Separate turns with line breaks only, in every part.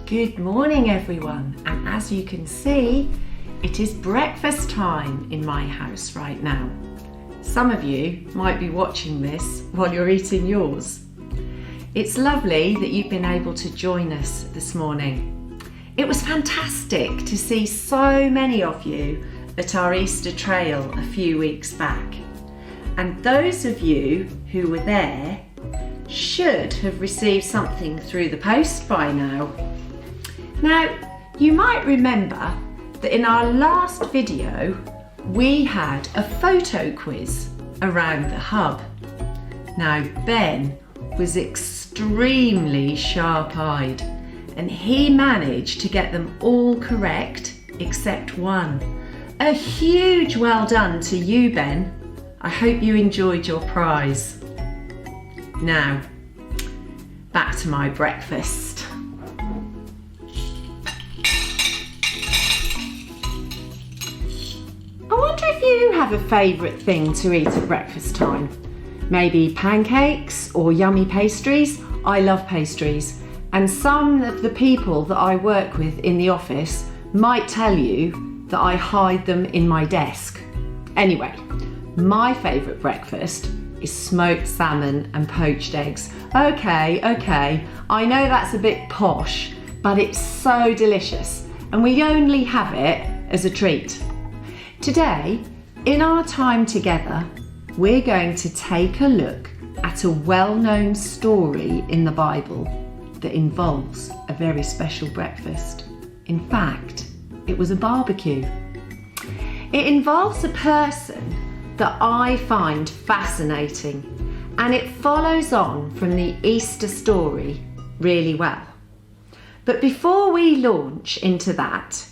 Good morning everyone, and as you can see, it is breakfast time in my house right now. Some of you might be watching this while you're eating yours. It's lovely that you've been able to join us this morning. It was fantastic to see so many of you at our Easter trail a few weeks back. And those of you who were there should have received something through the post by now. Now, you might remember that in our last video, we had a photo quiz around the hub. Now, Ben was extremely sharp-eyed and he managed to get them all correct except one. A huge well done to you, Ben. I hope you enjoyed your prize. Now, back to my breakfast. I wonder if you have a favourite thing to eat at breakfast time. Maybe pancakes or yummy pastries. I love pastries, and some of the people that I work with in the office might tell you that I hide them in my desk. Anyway, my favourite breakfast is smoked salmon and poached eggs. Okay, I know that's a bit posh, but it's so delicious and we only have it as a treat. Today, in our time together, we're going to take a look at a well-known story in the Bible that involves a very special breakfast. In fact, it was a barbecue. It involves a person that I find fascinating, and it follows on from the Easter story really well. But before we launch into that,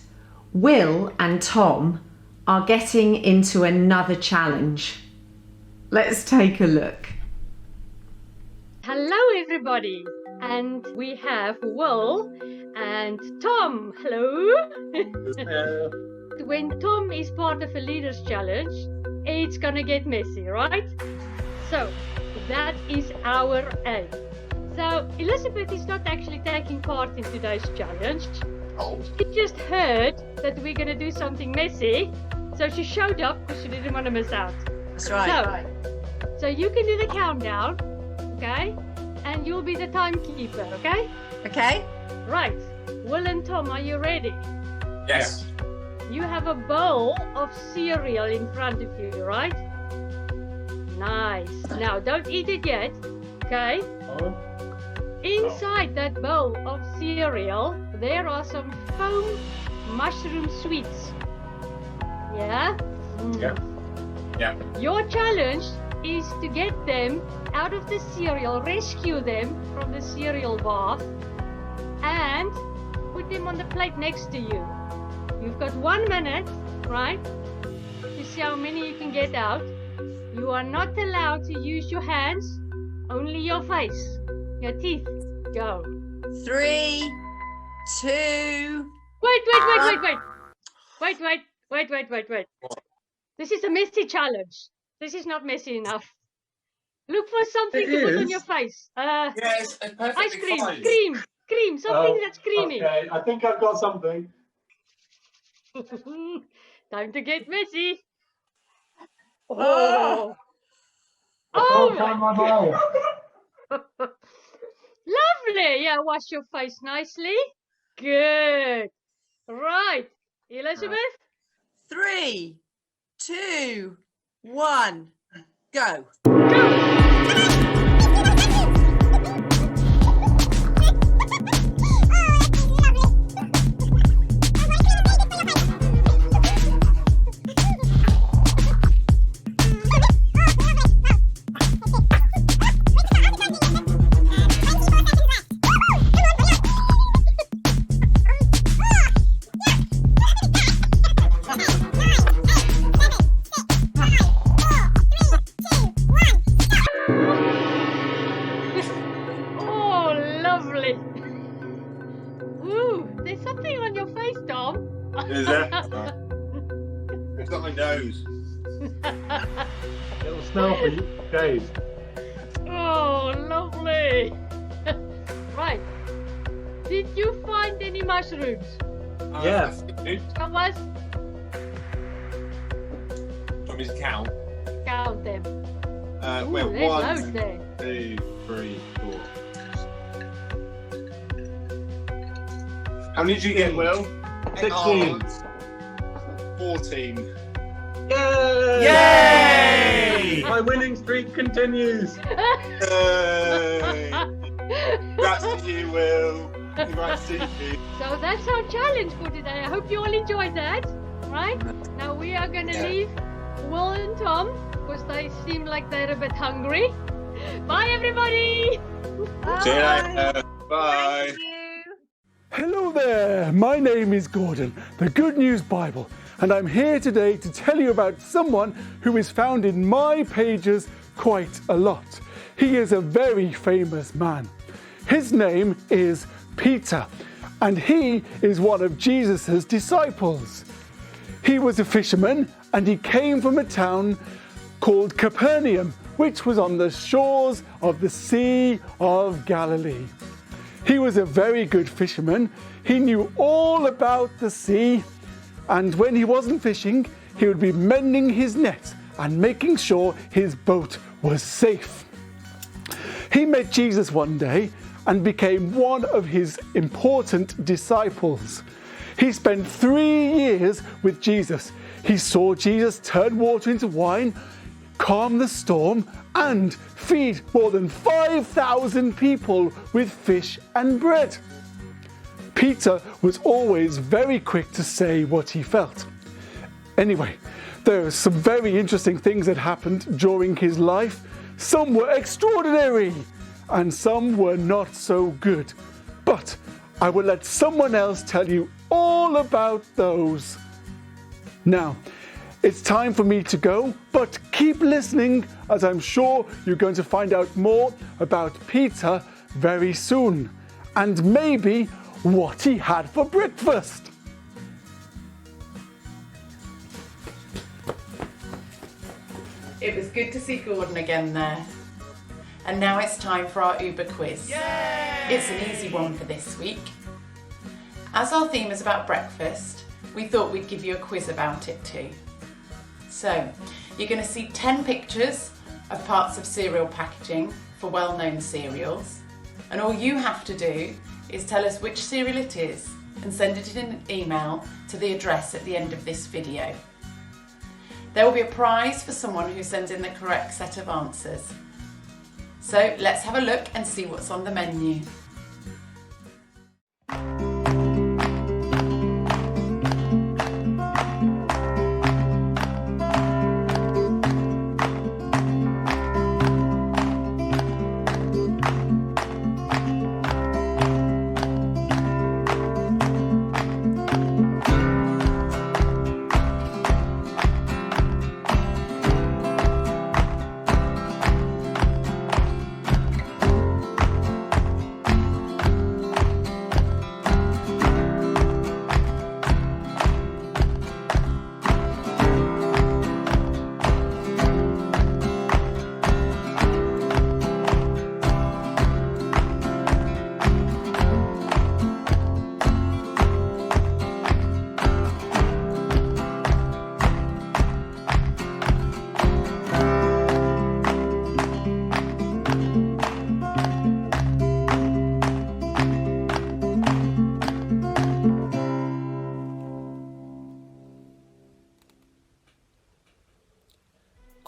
Will and Tom are getting into another challenge. Let's take a look.
Hello everybody, and we have Will and Tom. Hello.
Hello.
When Tom is part of a leaders challenge, it's gonna get messy, right? So that is our aim. So Elizabeth is not actually taking part in today's challenge.
Oh.
She just heard that we're gonna do something messy, so she showed up because she didn't want to miss out.
That's right.
So you can do the countdown, okay? And you'll be the timekeeper, okay?
Okay.
Right. Will and Tom, are you ready?
Yes.
You have a bowl of cereal in front of you, right? Nice. Now, don't eat it yet, okay?
Oh.
Inside that bowl of cereal, there are some foam mushroom sweets. Yeah?
Yeah.
Your challenge is to get them out of the cereal, rescue them from the cereal bath, and put them on the plate next to you. You've got 1 minute, right, to see how many you can get out. You are not allowed to use your hands, only your face, your teeth. Go.
3, 2.
Wait. This is a messy challenge. This is not messy enough. Look for something
It
to put on
is.
your face.
Yes, it's perfectly
Ice cream,
fine.
cream, something that's creamy.
Okay, I think I've got something.
Time to get messy.
Oh.
I can't find my bowl.
Lovely. Yeah, wash your face nicely. Good. Right. Elizabeth?
3, 2, 1. Go.
Oh, lovely. Ooh, there's something on your face, Tom.
Is there? It's got my nose. It'll smell for days.
Oh, lovely. Right. Did you find any mushrooms?
Yeah.
Show us.
Want me to count?
Count them. Ooh,
Well,
there's
1,
loads there.
2, 3, 4. How many did you get, Will?
16.
14.
Yay!
Yay!
My winning streak continues.
Yay! Congrats to you, Will. Congrats to you.
So that's our challenge for today. I hope you all enjoyed that. Right? Now we are going to leave Will and Tom because they seem like they're a bit hungry. Bye, everybody.
See you later. Bye.
Thank you.
Hello there, my name is Gordon, the Good News Bible, and I'm here today to tell you about someone who is found in my pages quite a lot. He is a very famous man. His name is Peter, and he is one of Jesus' disciples. He was a fisherman, and he came from a town called Capernaum, which was on the shores of the Sea of Galilee. He was a very good fisherman. He knew all about the sea, and when he wasn't fishing, he would be mending his net and making sure his boat was safe. He met Jesus one day and became one of his important disciples. He spent 3 years with Jesus. He saw Jesus turn water into wine, calm the storm, and feed more than 5,000 people with fish and bread. Peter was always very quick to say what he felt. Anyway, there are some very interesting things that happened during his life. Some were extraordinary and some were not so good. But I will let someone else tell you all about those. Now, it's time for me to go, but keep listening as I'm sure you're going to find out more about Peter very soon, and maybe what he had for breakfast.
It was good to see Gordon again there. And now it's time for our Uber quiz. Yay! It's an easy one for this week. As our theme is about breakfast, we thought we'd give you a quiz about it too. So, you're going to see 10 pictures of parts of cereal packaging for well-known cereals, and all you have to do is tell us which cereal it is and send it in an email to the address at the end of this video. There will be a prize for someone who sends in the correct set of answers. So let's have a look and see what's on the menu.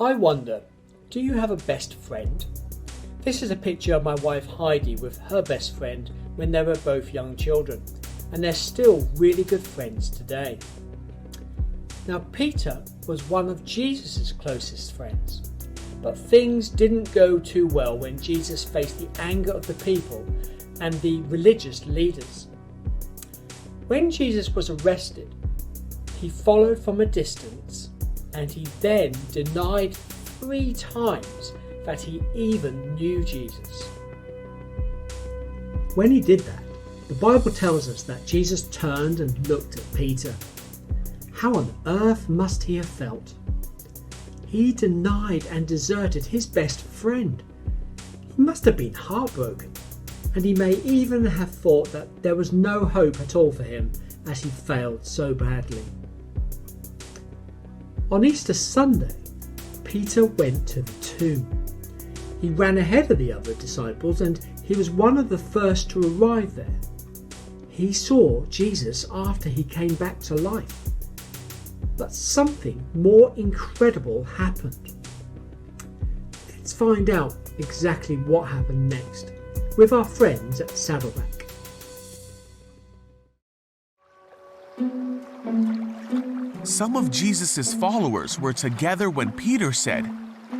I wonder, do you have a best friend? This is a picture of my wife Heidi with her best friend when they were both young children, and they're still really good friends today. Now Peter was one of Jesus' closest friends, but things didn't go too well when Jesus faced the anger of the people and the religious leaders. When Jesus was arrested, he followed from a distance, and he then denied 3 times that he even knew Jesus. When he did that, the Bible tells us that Jesus turned and looked at Peter. How on earth must he have felt? He denied and deserted his best friend. He must have been heartbroken. and he may even have thought that there was no hope at all for him as he failed so badly. On Easter Sunday, Peter went to the tomb. He ran ahead of the other disciples and he was one of the first to arrive there. He saw Jesus after he came back to life. But something more incredible happened. Let's find out exactly what happened next with our friends at Saddleback.
Some of Jesus' followers were together when Peter said,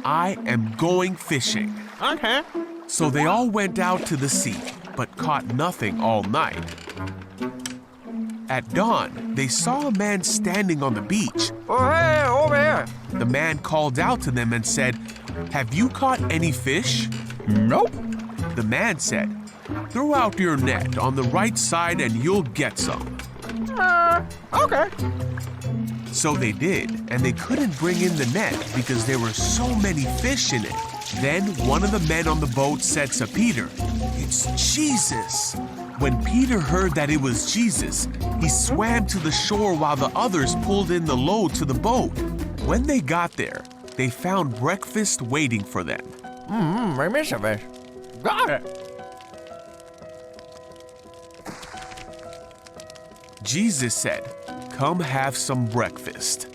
"I am going fishing."
Okay.
So they all went out to the sea, but caught nothing all night. At dawn, they saw a man standing on the beach.
Oh, hey, over here.
The man called out to them and said, "Have you caught any fish?"
Nope.
The man said, "Throw out your net on the right side and you'll get some."
Okay.
So they did, and they couldn't bring in the net because there were so many fish in it. Then one of the men on the boat said to Peter, "It's Jesus." When Peter heard that it was Jesus, he swam to the shore while the others pulled in the load to the boat. When they got there, they found breakfast waiting for them.
I miss a fish. Got it.
Jesus said, "Come have some breakfast."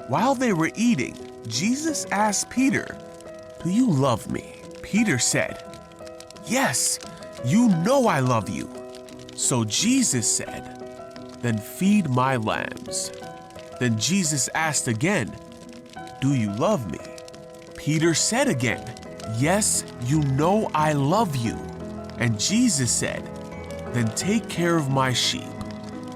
While they were eating, Jesus asked Peter, "Do you love me?" Peter said, "Yes, you know I love you." So Jesus said, "Then feed my lambs." Then Jesus asked again, "Do you love me?" Peter said again, "Yes, you know I love you." And Jesus said, "Then take care of my sheep."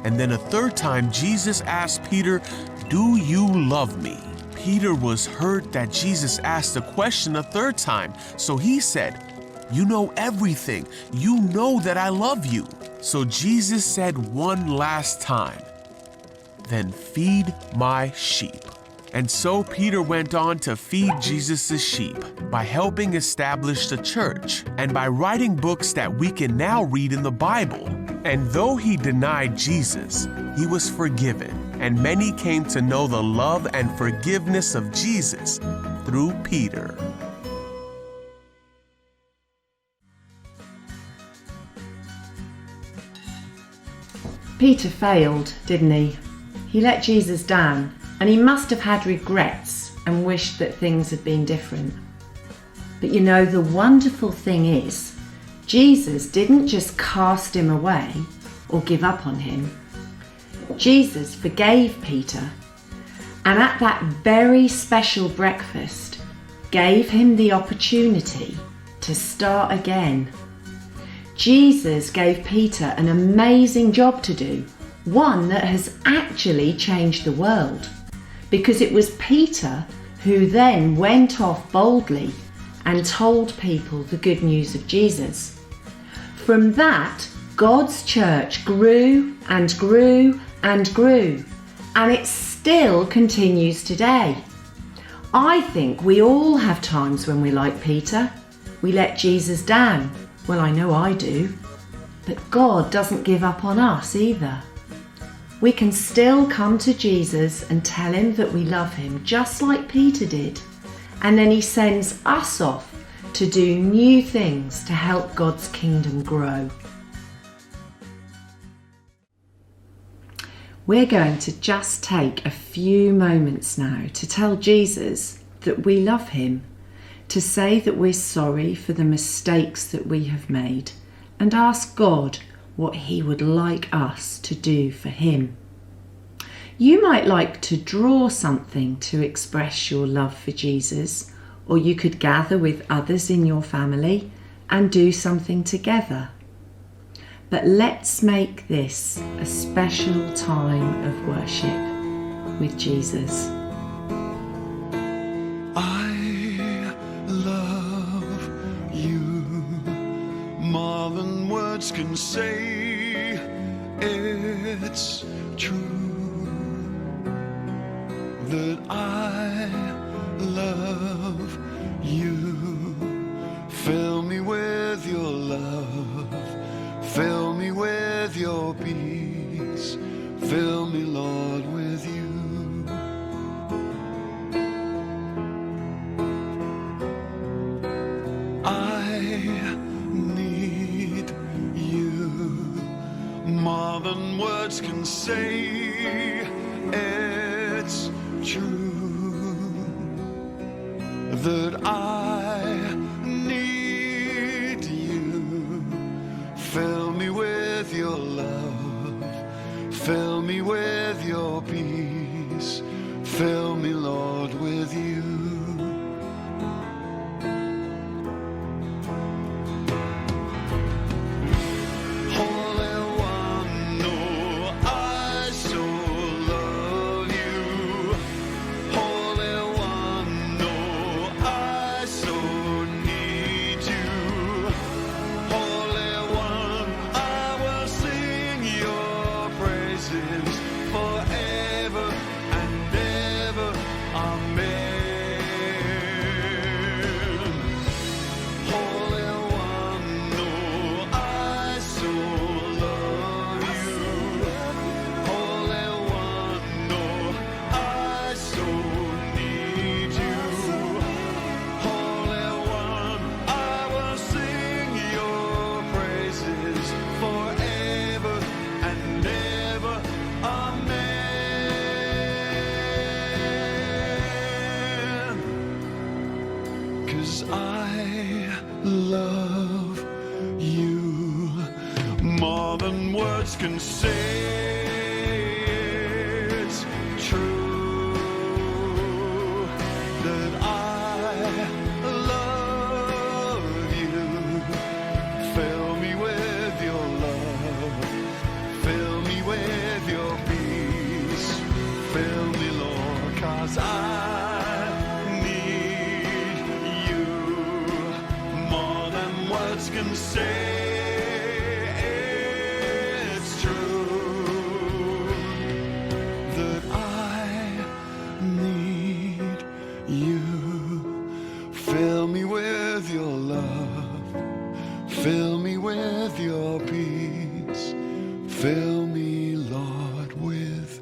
And then a third time, Jesus asked Peter, "Do you love me?" Peter was hurt that Jesus asked the question a third time, so he said, "You know everything. You know that I love you." So Jesus said one last time, "Then feed my sheep." And so Peter went on to feed Jesus' sheep by helping establish the church and by writing books that we can now read in the Bible. And though he denied Jesus, he was forgiven, and many came to know the love and forgiveness of Jesus through Peter.
Peter failed, didn't he? He let Jesus down, and he must have had regrets and wished that things had been different. But you know, the wonderful thing is, Jesus didn't just cast him away or give up on him. Jesus forgave Peter, and at that very special breakfast, gave him the opportunity to start again. Jesus gave Peter an amazing job to do, one that has actually changed the world, because it was Peter who then went off boldly and told people the good news of Jesus. From that, God's church grew and grew and grew, and it still continues today. I think we all have times when we're like Peter. We let Jesus down. Well, I know I do. But God doesn't give up on us either. We can still come to Jesus and tell him that we love him, just like Peter did. And then he sends us off to do new things to help God's kingdom grow. We're going to just take a few moments now to tell Jesus that we love him, to say that we're sorry for the mistakes that we have made, and ask God what he would like us to do for him. You might like to draw something to express your love for Jesus, or you could gather with others in your family and do something together. But let's make this a special time of worship with Jesus.
I love you more than words can say. It's true that I love you. Fill me with your love. Fill me with your peace. Fill me, Lord, with you. I need you more than words can say. It's true that I need you. Fill me with your love. Fill me with your peace. Fill me, Lord, with you. Forever and ever, amen. Holy One, oh, I so love you. Holy One, oh, I so need you. Holy One, I will sing your praises forever and ever, amen. 'Cause I love you more than words can say. It's true that I love you. Fill me with your love. Fill me with your peace. Fill me, Lord, 'cause I need you more than words can say. It's true that I need you. Fill me with your love. Fill me with your peace. Fill me, Lord, with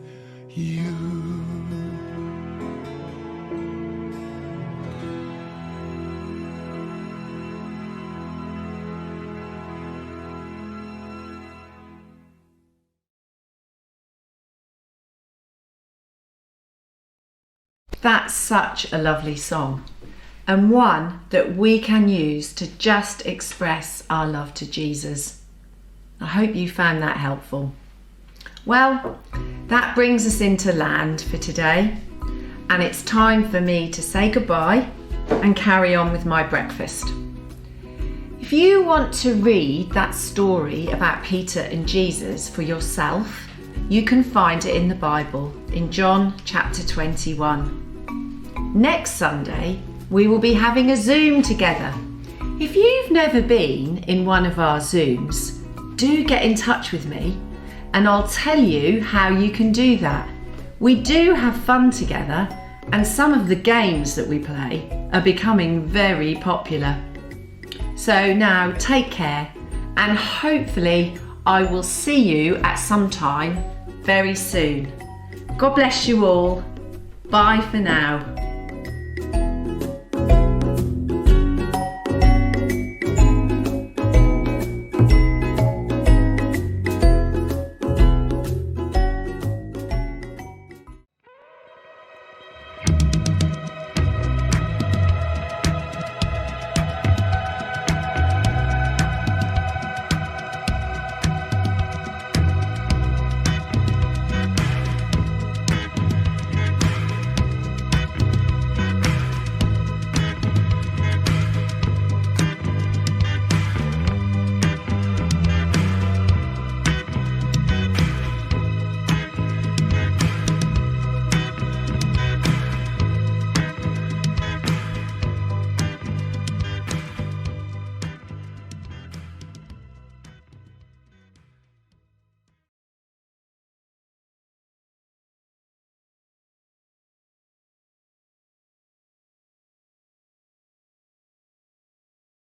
you.
That's such a lovely song, and one that we can use to just express our love to Jesus. I hope you found that helpful. Well, that brings us into land for today, and it's time for me to say goodbye and carry on with my breakfast. If you want to read that story about Peter and Jesus for yourself, you can find it in the Bible in John chapter 21. Next Sunday, we will be having a Zoom together. If you've never been in one of our Zooms, do get in touch with me and I'll tell you how you can do that. We do have fun together, and some of the games that we play are becoming very popular. So now take care, and hopefully I will see you at some time very soon. God bless you all. Bye for now.